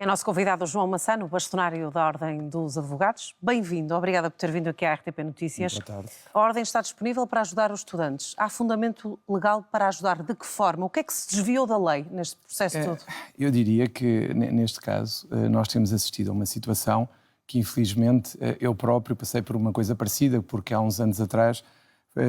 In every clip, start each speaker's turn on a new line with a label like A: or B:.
A: É nosso convidado o João Massano, bastonário da Ordem dos Advogados. Bem-vindo, obrigada por ter vindo aqui à RTP Notícias.
B: Boa tarde.
A: A Ordem está disponível para ajudar os estudantes. Há fundamento legal para ajudar? De que forma? O que é que se desviou da lei neste processo todo?
B: Eu diria que, neste caso, nós temos assistido a uma situação que, infelizmente, eu próprio passei por uma coisa parecida, porque há uns anos atrás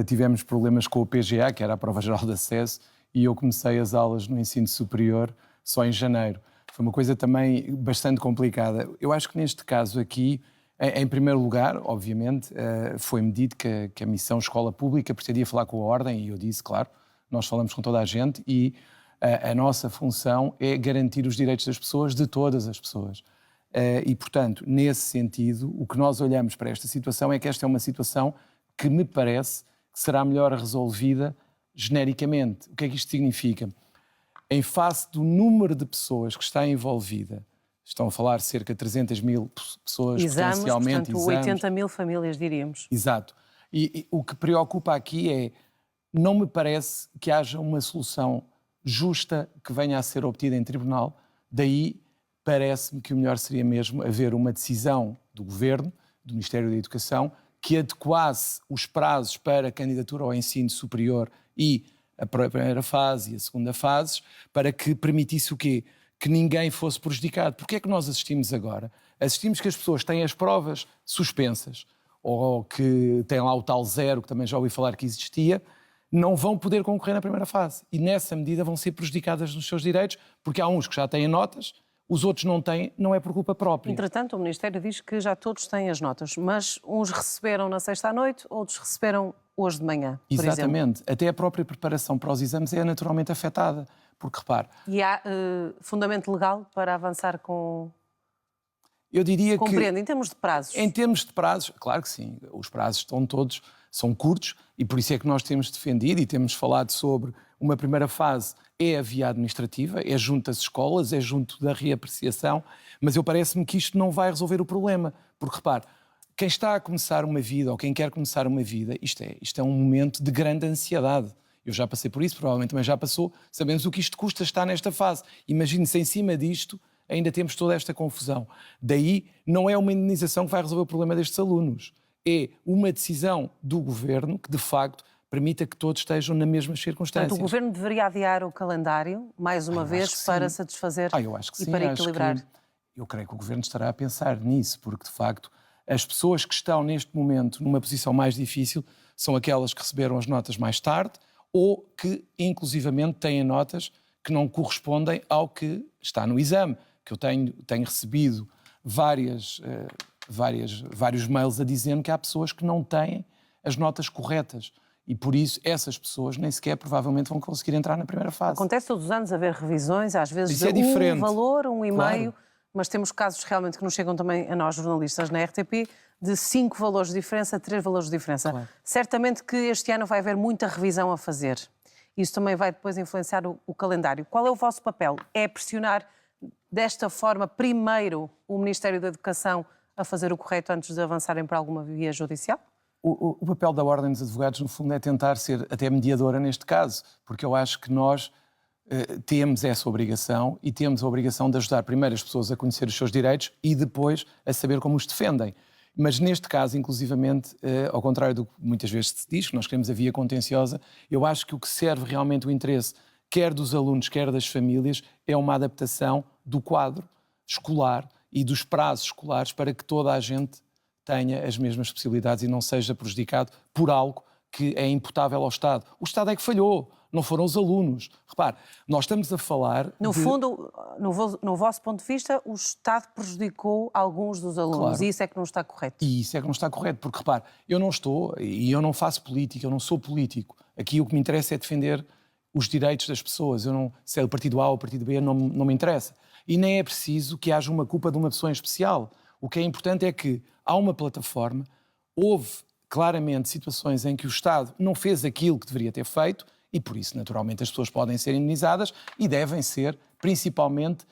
B: tivemos problemas com o PGA, que era a Prova Geral de Acesso, e eu comecei as aulas no ensino superior só em janeiro. Foi uma coisa também bastante complicada. Eu acho que neste caso aqui, em primeiro lugar, obviamente, foi-me dito que a missão escola pública pretendia falar com a Ordem, e eu disse, claro, nós falamos com toda a gente e a nossa função é garantir os direitos das pessoas, de todas as pessoas. E, portanto, nesse sentido, o que nós olhamos para esta situação é que esta é uma situação que me parece que será melhor resolvida genericamente. O que é que isto significa? Em face do número de pessoas que está envolvida, estão a falar cerca de 300 mil pessoas potencialmente.
A: Portanto, 80 mil famílias, diríamos.
B: Exato. E o que preocupa aqui é, não me parece que haja uma solução justa que venha a ser obtida em tribunal, daí parece-me que o melhor seria mesmo haver uma decisão do Governo, do Ministério da Educação, que adequasse os prazos para a candidatura ao ensino superior e a primeira fase e a segunda fase, para que permitisse o quê? Que ninguém fosse prejudicado. Porque é que nós assistimos agora? Assistimos que as pessoas têm as provas suspensas, ou que têm lá o tal zero, que também já ouvi falar que existia, não vão poder concorrer na primeira fase. E nessa medida vão ser prejudicadas nos seus direitos, porque há uns que já têm notas, os outros não têm, não é por culpa própria.
A: Entretanto, o Ministério diz que já todos têm as notas, mas uns receberam na sexta à noite, outros receberam hoje de manhã, por
B: Exatamente.
A: exemplo.
B: Até a própria preparação para os exames é naturalmente afetada. Porque, repare...
A: E há fundamento legal para avançar com...
B: Eu diria
A: Compreendo,
B: que...
A: em termos de prazos.
B: Em termos de prazos, claro que sim. Os prazos estão todos, são curtos, e por isso é que nós temos defendido e temos falado sobre uma primeira fase, é a via administrativa, é junto das escolas, é junto da reapreciação, mas eu parece-me que isto não vai resolver o problema. Porque, repare, quem está a começar uma vida, ou quem quer começar uma vida, isto é um momento de grande ansiedade. Eu já passei por isso, provavelmente também já passou. Sabemos o que isto custa estar nesta fase. Imagine-se, em cima disto, ainda temos toda esta confusão. Daí, não é uma indenização que vai resolver o problema destes alunos. É uma decisão do Governo que, de facto, permita que todos estejam nas mesmas circunstâncias.
A: Portanto, o Governo deveria adiar o calendário, mais uma vez, para satisfazer
B: eu acho que sim,
A: e para equilibrar.
B: Eu creio que o Governo estará a pensar nisso, porque, de facto, as pessoas que estão neste momento numa posição mais difícil são aquelas que receberam as notas mais tarde ou que, inclusivamente, têm notas que não correspondem ao que está no exame. Que eu tenho recebido vários mails a dizer que há pessoas que não têm as notas corretas. E, por isso, essas pessoas nem sequer provavelmente vão conseguir entrar na primeira fase.
A: Acontece todos os anos haver revisões, às vezes
B: isso
A: de
B: diferente.
A: Valor, 1,5,
B: Claro.
A: mas temos casos realmente que nos chegam também a nós, jornalistas, na RTP, de 5 valores de diferença, 3 valores de diferença.
B: Claro.
A: Certamente que este ano vai haver muita revisão a fazer. Isso também vai depois influenciar o calendário. Qual é o vosso papel? É pressionar desta forma, primeiro, o Ministério da Educação a fazer o correto antes de avançarem para alguma via judicial?
B: O papel da Ordem dos Advogados, no fundo, é tentar ser até mediadora neste caso, porque eu acho que nós temos essa obrigação e temos a obrigação de ajudar primeiro as pessoas a conhecer os seus direitos e depois a saber como os defendem. Mas neste caso, inclusivamente, ao contrário do que muitas vezes se diz, que nós queremos a via contenciosa, eu acho que o que serve realmente o interesse, quer dos alunos, quer das famílias, é uma adaptação do quadro escolar e dos prazos escolares para que toda a gente tenha as mesmas possibilidades e não seja prejudicado por algo que é imputável ao Estado. O Estado é que falhou, não foram os alunos. Repare, nós estamos a falar...
A: No fundo, no vosso ponto de vista, o Estado prejudicou alguns dos alunos.
B: Claro.
A: E isso é que não está correto.
B: E isso é que não está correto, porque, repare, eu não estou, e eu não faço política, eu não sou político. Aqui o que me interessa é defender os direitos das pessoas. Eu não, se é o partido A ou o partido B, não me interessa. E nem é preciso que haja uma culpa de uma pessoa em especial. O que é importante é que há uma plataforma, houve claramente situações em que o Estado não fez aquilo que deveria ter feito e, por isso, naturalmente, as pessoas podem ser indenizadas e devem ser, principalmente,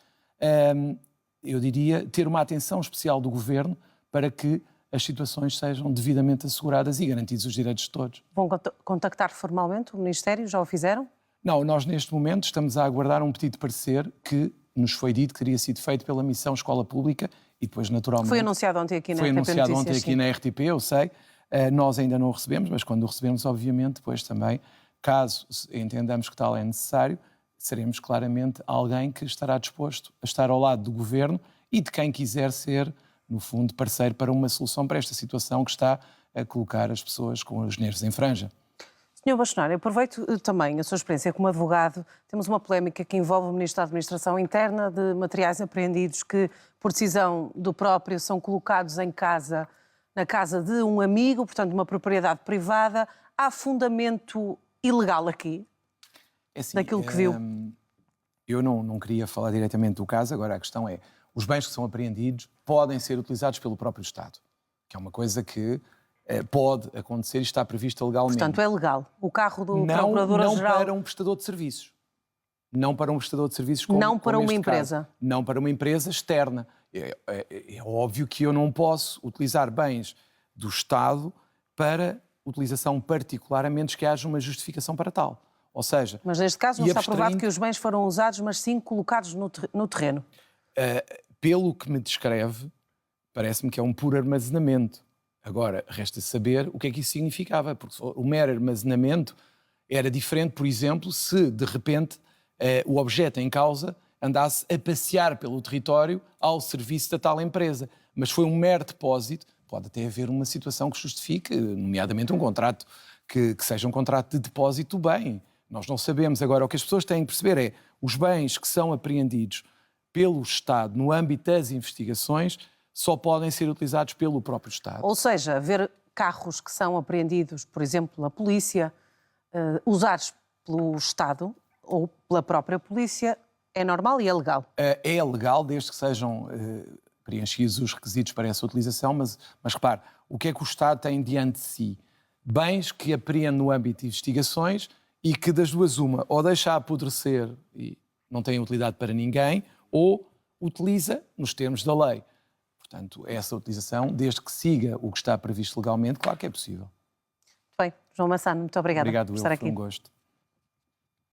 B: eu diria, ter uma atenção especial do Governo para que as situações sejam devidamente asseguradas e garantidos os direitos de todos.
A: Vão contactar formalmente o Ministério? Já o fizeram?
B: Não, nós neste momento estamos a aguardar um pedido de parecer que nos foi dito que teria sido feito pela missão Escola Pública e depois, naturalmente...
A: Foi anunciado ontem aqui na
B: Foi
A: RTP
B: anunciado
A: Notícias,
B: ontem aqui na RTP, eu sei. Nós ainda não o recebemos, mas quando o recebemos, obviamente, depois também, caso entendamos que tal é necessário, seremos claramente alguém que estará disposto a estar ao lado do Governo e de quem quiser ser, no fundo, parceiro para uma solução para esta situação que está a colocar as pessoas com os nervos em franja.
A: Sr. Bastonário, aproveito também a sua experiência como advogado. Temos uma polémica que envolve o Ministro da Administração Interna de materiais apreendidos que, por decisão do próprio, são colocados em casa, na casa de um amigo, portanto, uma propriedade privada. Há fundamento ilegal aqui,
B: assim,
A: daquilo que viu?
B: Eu não queria falar diretamente do caso, agora a questão é, os bens que são apreendidos podem ser utilizados pelo próprio Estado, que é uma coisa que pode acontecer e está prevista legalmente.
A: Portanto, é legal. O carro do
B: Não
A: Procurador-Geral...
B: para um prestador de serviços. Não para um prestador de serviços como
A: Não para
B: como
A: uma
B: este
A: empresa.
B: caso. Não para uma empresa externa. É óbvio que eu não posso utilizar bens do Estado para utilização particular, a menos que haja uma justificação para tal. Ou seja...
A: Mas neste caso não
B: e
A: está provado
B: abstraindo-
A: que os bens foram usados, mas sim colocados no terreno.
B: Pelo que me descreve, parece-me que é um puro armazenamento. Agora, resta saber o que é que isso significava, porque o mero armazenamento era diferente, por exemplo, se de repente o objeto em causa andasse a passear pelo território ao serviço da tal empresa. Mas foi um mero depósito, pode até haver uma situação que justifique, nomeadamente um contrato, que seja um contrato de depósito do bem. Nós não sabemos. Agora, o que as pessoas têm que perceber é os bens que são apreendidos pelo Estado no âmbito das investigações só podem ser utilizados pelo próprio Estado.
A: Ou seja, ver carros que são apreendidos, por exemplo, pela polícia, usados pelo Estado ou pela própria polícia, é normal e é legal.
B: É legal, desde que sejam preenchidos os requisitos para essa utilização, mas repare, o que é que o Estado tem diante de si? Bens que apreende no âmbito de investigações e que das duas uma, ou deixa apodrecer e não tem utilidade para ninguém, ou utiliza nos termos da lei. Portanto, essa utilização, desde que siga o que está previsto legalmente, claro que é possível.
A: Bem, João Massano, muito obrigada
B: Obrigado,
A: por
B: Will,
A: estar
B: foi
A: aqui.
B: um gosto.